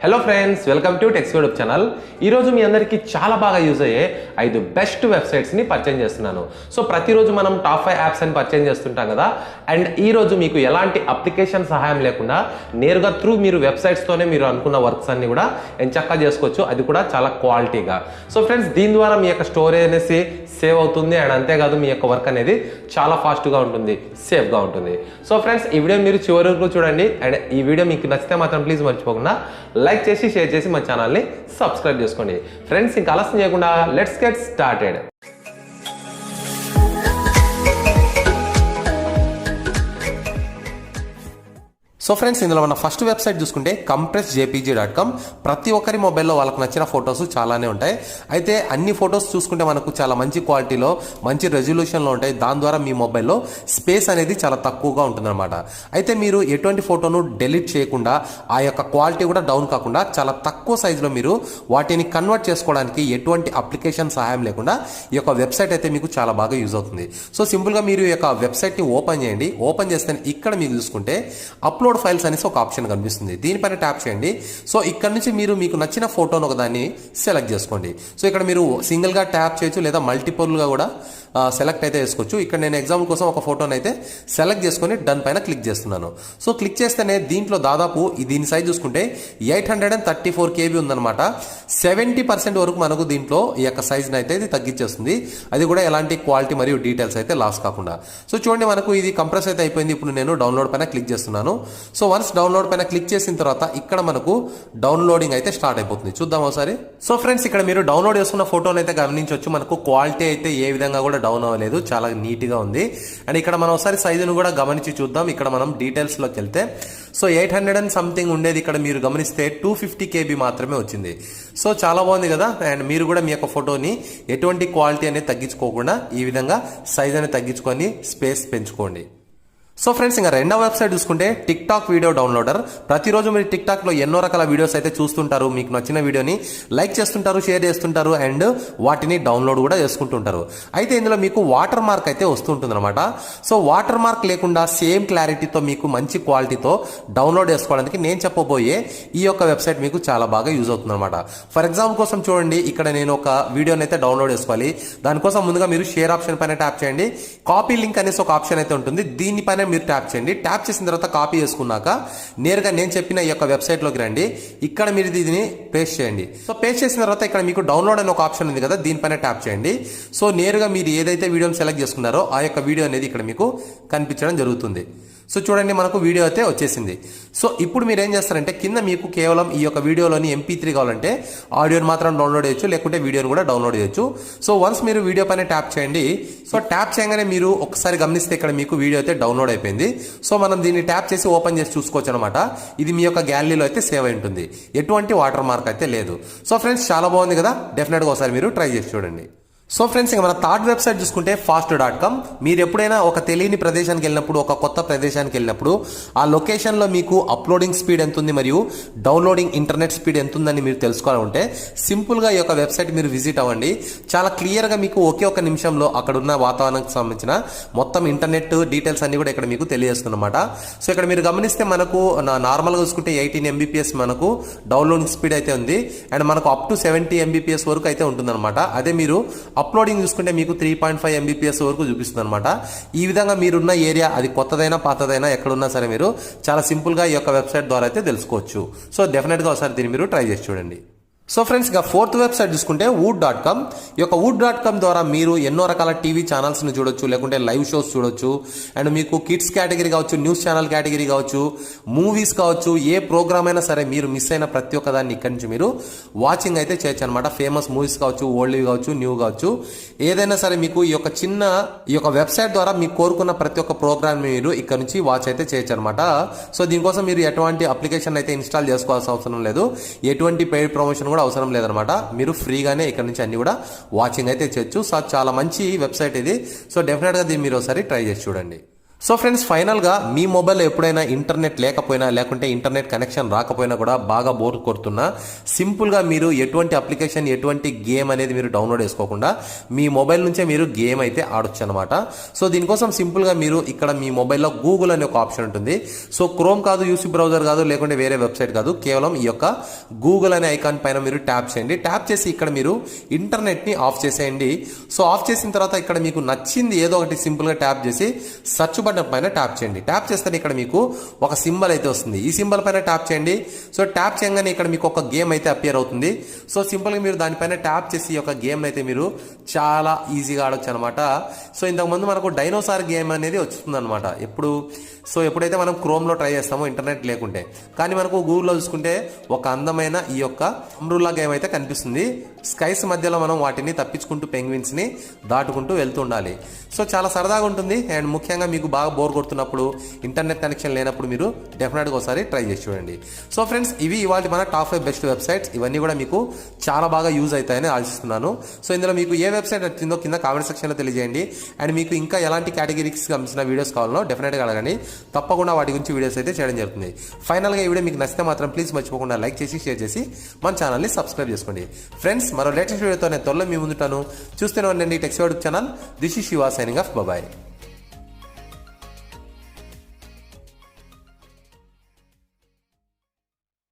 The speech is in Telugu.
Hello friends, welcome to tax YouTube channel. ఈరోజు మీ అందరికీ చాలా బాగా యూజ్ అయ్యే 5 బెస్ట్ వెబ్సైట్స్ని పరిచయం చేస్తున్నాను. సో ప్రతిరోజు మనం టాప్ 5 యాప్స్ అని పరిచయం చేస్తుంటాం కదా. అండ్ ఈరోజు మీకు ఎలాంటి అప్లికేషన్ సహాయం లేకుండా నేరుగా త్రూ మీరు వెబ్సైట్స్తోనే మీరు అనుకున్న వర్క్స్ అన్ని కూడా ఎంచక్కా చేసుకోవచ్చు, అది కూడా చాలా క్వాలిటీగా. సో ఫ్రెండ్స్, దీని ద్వారా మీ యొక్క స్టోరేజ్ అనేసి సేవ్ అవుతుంది. అండ్ అంతేకాదు మీ యొక్క వర్క్ అనేది చాలా ఫాస్ట్గా ఉంటుంది, సేఫ్గా ఉంటుంది. సో ఫ్రెండ్స్, ఈ వీడియో మీరు చివరి వరకు చూడండి. అండ్ ఈ వీడియో మీకు నచ్చితే మాత్రం ప్లీజ్ మర్చిపోకుండా లైక్ చేసి షేర్ చేసి మా ఛానల్ని సబ్స్క్రైబ్ చేసుకోండి. ఫ్రెండ్స్, ఇంకా ఆలస్యం చేయకుండా let's get started. So friends, ఇందులో మన ఫస్ట్ వెబ్సైట్ చూసుకుంటే compressjpg.com. ప్రతి ఒక్కరి మొబైల్లో వాళ్ళకి నచ్చిన ఫొటోస్ చాలానే ఉంటాయి. అయితే అన్ని ఫొటోస్ చూసుకుంటే మనకు చాలా మంచి క్వాలిటీలో మంచి రెజల్యూషన్లో ఉంటాయి. దాని ద్వారా మీ మొబైల్లో స్పేస్ అనేది చాలా తక్కువగా ఉంటుందన్నమాట. అయితే మీరు ఎటువంటి ఫోటోను డెలీట్ చేయకుండా ఆ యొక్క క్వాలిటీ కూడా డౌన్ కాకుండా చాలా తక్కువ సైజులో మీరు వాటిని కన్వర్ట్ చేసుకోవడానికి ఎటువంటి అప్లికేషన్ సహాయం లేకుండా ఈ యొక్క వెబ్సైట్ అయితే మీకు చాలా బాగా యూజ్ అవుతుంది. సో సింపుల్గా మీరు ఈ యొక్క వెబ్సైట్ని ఓపెన్ చేయండి. ఓపెన్ చేస్తే ఇక్కడ మీకు చూసుకుంటే అప్లోడ్ ఫైల్స్ అనేసి ఒక ఆప్షన్ కనిపిస్తుంది. దీనిపైన ట్యాప్ చేయండి. సో ఇక్కడ నుంచి మీరు మీకు నచ్చిన ఫోటోను ఒకదాన్ని సెలెక్ట్ చేసుకోండి. సో ఇక్కడ మీరు సింగిల్గా ట్యాప్ చేయొచ్చు లేదా మల్టిపుల్గా కూడా సెలెక్ట్ అయితే చేసుకోవచ్చు. ఇక్కడ నేను ఎగ్జాంపుల్ కోసం ఒక ఫోటోని అయితే సెలెక్ట్ చేసుకొని డన్ పైన క్లిక్ చేస్తున్నాను. సో క్లిక్ చేస్తేనే దీంట్లో దాదాపు దీని సైజ్ చూసుకుంటే 834 KB ఉందన్నమాట. 70% వరకు మనకు దీంట్లో ఈ యొక్క సైజ్ని అయితే ఇది తగ్గించేస్తుంది. అది కూడా ఎలాంటి క్వాలిటీ మరియు డీటెయిల్స్ అయితే లాస్ కాకుండా. సో చూడండి, మనకు ఇది కంప్రెస్ అయితే అయిపోయింది. ఇప్పుడు నేను డౌన్లోడ్ పైన క్లిక్ చేస్తున్నాను. సో వన్స్ డౌన్లోడ్ పైన క్లిక్ చేసిన తర్వాత ఇక్కడ మనకు డౌన్లోడింగ్ అయితే స్టార్ట్ అయిపోతుంది. చూద్దాం ఒకసారి. సో ఫ్రెండ్స్, ఇక్కడ మీరు డౌన్లోడ్ చేసుకున్న ఫోటోని అయితే గమనించవచ్చు. మనకు క్వాలిటీ అయితే ఏ విధంగా కూడా డౌన్ అవ్వలేదు, చాలా నీట్గా ఉంది. అండ్ ఇక్కడ మనం ఒకసారి సైజును కూడా గమనించి చూద్దాం. ఇక్కడ మనం డీటెయిల్స్లోకి వెళ్తే సో 800 అండ్ సంథింగ్ ఉండేది ఇక్కడ మీరు గమనిస్తే 250 KB మాత్రమే వచ్చింది. సో చాలా బాగుంది కదా. అండ్ మీరు కూడా మీ యొక్క ఫోటోని ఎటువంటి క్వాలిటీ అనేది తగ్గించుకోకుండా ఈ విధంగా సైజ్ అనేది తగ్గించుకొని స్పేస్ పెంచుకోండి. సో ఫ్రెండ్స్, ఇంకా రెండవ వెబ్సైట్ చూసుకుంటే టిక్టాక్ వీడియో డౌన్లోడర్. ప్రతిరోజు మీరు టిక్టాక్లో ఎన్నో రకాల వీడియోస్ అయితే చూస్తుంటారు. మీకు నచ్చిన వీడియోని లైక్ చేస్తుంటారు, షేర్ చేస్తుంటారు, అండ్ వాటిని డౌన్లోడ్ కూడా చేసుకుంటుంటారు. అయితే ఇందులో మీకు వాటర్ మార్క్ అయితే వస్తుంటుంది అనమాట. సో వాటర్ మార్క్ లేకుండా సేమ్ క్లారిటీతో మీకు మంచి క్వాలిటీతో డౌన్లోడ్ చేసుకోవడానికి నేను చెప్పబోయే ఈ యొక్క వెబ్సైట్ మీకు చాలా బాగా యూజ్ అవుతుంది అనమాట. ఫర్ ఎగ్జాంపుల్ కోసం చూడండి, ఇక్కడ నేను ఒక వీడియోని అయితే డౌన్లోడ్ చేసుకోవాలి. దానికోసం ముందుగా మీరు షేర్ ఆప్షన్ పైన ట్యాప్ చేయండి. కాపీ లింక్ అనేసి ఒక ఆప్షన్ అయితే ఉంటుంది. దీనిపైన మీరు ట్యాప్ చేయండి. ట్యాప్ చేసిన తర్వాత కాపీ చేసుకున్నాక నేరుగా నేను చెప్పిన ఈ యొక్క వెబ్సైట్ లోకి రండి. ఇక్కడ మీరు దీన్ని పేస్ట్ చేయండి. సో పేస్ట్ చేసిన తర్వాత ఇక్కడ మీకు డౌన్లోడ్ అనే ఒక ఆప్షన్ ఉంది కదా, దీనిపైన ట్యాప్ చేయండి. సో నేరుగా మీరు ఏదైతే వీడియోని సెలెక్ట్ చేసుకున్నారో ఆ యొక్క వీడియో అనేది ఇక్కడ మీకు కనిపించడం జరుగుతుంది. సో చూడండి, మనకు వీడియో అయితే వచ్చేసింది. సో ఇప్పుడు మీరు ఏం చేస్తారంటే కింద మీకు కేవలం ఈ యొక్క వీడియోలోని MP3 కావాలంటే ఆడియోని మాత్రం డౌన్లోడ్ చేయొచ్చు, లేకుంటే వీడియోని కూడా డౌన్లోడ్ చేయొచ్చు. సో వన్స్ మీరు వీడియో పైన ట్యాప్ చేయండి. సో ట్యాప్ చేయగానే మీరు ఒకసారి గమనిస్తే ఇక్కడ మీకు వీడియో అయితే డౌన్లోడ్ అయిపోయింది. సో మనం దీన్ని ట్యాప్ చేసి ఓపెన్ చేసి చూసుకోవచ్చు అనమాట. ఇది మీ యొక్క గ్యాలరీలో అయితే సేవ్ అయి ఉంటుంది. ఎటువంటి వాటర్ మార్క్ అయితే లేదు. సో ఫ్రెండ్స్, చాలా బాగుంది కదా. డెఫినెట్గా ఒకసారి మీరు ట్రై చేసి చూడండి. సో ఫ్రెండ్స్, ఇంకా మన థర్డ్ వెబ్సైట్ చూసుకుంటే fast.com. మీరు ఎప్పుడైనా ఒక తెలియని ప్రదేశానికి వెళ్ళినప్పుడు, ఒక కొత్త ప్రదేశానికి వెళ్ళినప్పుడు ఆ లొకేషన్లో మీకు అప్లోడింగ్ స్పీడ్ ఎంత ఉంది మరియు డౌన్లోడింగ్ ఇంటర్నెట్ స్పీడ్ ఎంత ఉందని మీరు తెలుసుకోవాలంటే సింపుల్గా ఈ యొక్క వెబ్సైట్ మీరు విజిట్ అవ్వండి. చాలా క్లియర్గా మీకు ఒకే ఒక నిమిషంలో అక్కడ ఉన్న వాతావరణానికి సంబంధించిన మొత్తం ఇంటర్నెట్ డీటెయిల్స్ అన్ని కూడా ఇక్కడ మీకు తెలియజేస్తుందన్నమాట. సో ఇక్కడ మీరు గమనిస్తే మనకు నార్మల్గా చూసుకుంటే 18 MBPS మనకు డౌన్లోడింగ్ స్పీడ్ అయితే ఉంది. అండ్ మనకు అప్ టు 70 MBPS వరకు అయితే ఉంటుందన్నమాట. అదే మీరు అప్లోడింగ్ చూసుకుంటే మీకు 3.5 MBPS వరకు చూపిస్తుంది అనమాట. ఈ విధంగా మీరున్న ఏరియా అది కొత్తదైనా పాతదైనా ఎక్కడున్నా సరే మీరు చాలా సింపుల్గా ఈ యొక్క వెబ్సైట్ ద్వారా అయితే తెలుసుకోవచ్చు. సో డెఫినెట్గా ఒకసారి దీన్ని మీరు ట్రై చేసి చూడండి. సో ఫ్రెండ్స్, ఇక ఫోర్త్ వెబ్సైట్ చూసుకుంటే wood.com. ఈ యొక్క wood.com ద్వారా మీరు ఎన్నో రకాల టీవీ ఛానల్స్ని చూడొచ్చు, లేకుంటే లైవ్ షోస్ చూడొచ్చు. అండ్ మీకు కిడ్స్ కేటగిరీ కావచ్చు, న్యూస్ ఛానల్ కేటగిరీ కావచ్చు, మూవీస్ కావచ్చు, ఏ ప్రోగ్రామ్ అయినా సరే మీరు మిస్ అయిన ప్రతి ఒక్క దాన్ని ఇక్కడి నుంచి మీరు వాచింగ్ అయితే చేయొచ్చు అనమాట. ఫేమస్ మూవీస్ కావచ్చు, ఓల్డ్ కావచ్చు, న్యూ కావచ్చు, ఏదైనా సరే మీకు ఈ యొక్క వెబ్సైట్ ద్వారా మీకు కోరుకున్న ప్రతి ఒక్క ప్రోగ్రామ్ మీరు ఇక్కడ నుంచి వాచ్ అయితే చేయొచ్చు అనమాట. సో దీనికోసం మీరు ఎటువంటి అప్లికేషన్ అయితే ఇన్స్టాల్ చేసుకోవాల్సిన అవసరం లేదు, ఎటువంటి పెయిడ్ ప్రమోషన్ కూడా అవసరం లేదనమాట. మీరు ఫ్రీగానే ఇక్కడ నుంచి అన్ని కూడా వాచింగ్ అయితే చేయొచ్చు. సో చాలా మంచి వెబ్సైట్ ఇది. సో డెఫినెట్గా దీన్ని మీరు ఒకసారి ట్రై చేసి చూడండి. సో ఫ్రెండ్స్, ఫైనల్గా మీ మొబైల్లో ఎప్పుడైనా ఇంటర్నెట్ లేకపోయినా లేకుంటే ఇంటర్నెట్ కనెక్షన్ రాకపోయినా కూడా బాగా బోర్ కొడుతున్నా సింపుల్గా మీరు ఎటువంటి అప్లికేషన్ ఎటువంటి గేమ్ అనేది మీరు డౌన్లోడ్ చేసుకోకుండా మీ మొబైల్ నుంచే మీరు గేమ్ అయితే ఆడొచ్చు అనమాట. సో దీనికోసం సింపుల్గా మీరు ఇక్కడ మీ మొబైల్లో గూగుల్ అనే ఒక ఆప్షన్ ఉంటుంది. సో క్రోమ్ కాదు, యూసీ బ్రౌజర్ కాదు, లేకుంటే వేరే వెబ్సైట్ కాదు, కేవలం ఈ యొక్క గూగుల్ అనే ఐకాన్ పైన మీరు ట్యాప్ చేయండి. ట్యాప్ చేసి ఇక్కడ మీరు ఇంటర్నెట్ని ఆఫ్ చేసేయండి. సో ఆఫ్ చేసిన తర్వాత ఇక్కడ మీకు నచ్చింది ఏదో ఒకటి సింపుల్గా ట్యాప్ చేసి సర్చ్ బటన్ పైన ట్యాప్ చేయండి. ట్యాప్ చేస్తే ఇక్కడ మీకు ఒక సింబల్ అయితే వస్తుంది. ఈ సింబల్ పైన ట్యాప్ చేయండి. సో ట్యాప్ చేయగానే ఇక్కడ మీకు ఒక గేమ్ అయితే అపియర్ అవుతుంది. సో సింపుల్గా మీరు దానిపైన ట్యాప్ చేసి ఈ యొక్క గేమ్ అయితే మీరు చాలా ఈజీగా ఆడొచ్చు అనమాట. సో ఇంతకుముందు మనకు డైనోసార్ గేమ్ అనేది వస్తుంది అనమాట. ఎప్పుడైతే మనం క్రోమ్లో ట్రై చేస్తామో ఇంటర్నెట్ లేకుంటే, కానీ మనకు గూగుల్లో చూసుకుంటే ఒక అందమైన ఈ యొక్క అమ్రుల్లా గేమ్ అయితే కనిపిస్తుంది. స్కైస్ మధ్యలో మనం వాటిని తప్పించుకుంటూ పెంగ్విన్స్ని దాటుకుంటూ వెళ్తూ ఉండాలి. సో చాలా సరదాగా ఉంటుంది. అండ్ ముఖ్యంగా మీకు బాగా బోర్ కొడుతున్నప్పుడు, ఇంటర్నెట్ కనెక్షన్ లేనప్పుడు మీరు డెఫినెట్గా ఒకసారి ట్రై చేసి చూడండి. సో ఫ్రెండ్స్, ఇవి ఇవాళ మన టాప్ 5 బెస్ట్ వెబ్సైట్స్. ఇవన్నీ కూడా మీకు చాలా బాగా యూజ్ అవుతాయని ఆశిస్తున్నాను. సో ఇందులో మీకు ఏ వెబ్సైట్ వచ్చిందో కింద కామెంట్ సెక్షన్లో తెలియజేయండి. అండ్ మీకు ఇంకా ఎలాంటి కేటగిరీకి సంబంధించిన వీడియోస్ కావాలో డెఫినెట్గా అడగండి. తప్పకుండా వాటి గురించి వీడియోస్ అయితే చేయడం జరుగుతుంది. ఫైనల్గా ఈ వీడియో మీకు నచ్చితే మాత్రం ప్లీజ్ మర్చిపోకుండా లైక్ చేసి షేర్ చేసి మన ఛానల్ని సబ్స్క్రైబ్ చేసుకోండి. ఫ్రెండ్స్, మరో లేటెస్ట్ వీడియోతో నేను త్వరలో మీ ముందుంటాను. చూస్తూనే ఉండండి techs YouTube channel. This is Shiva signing off. Bye.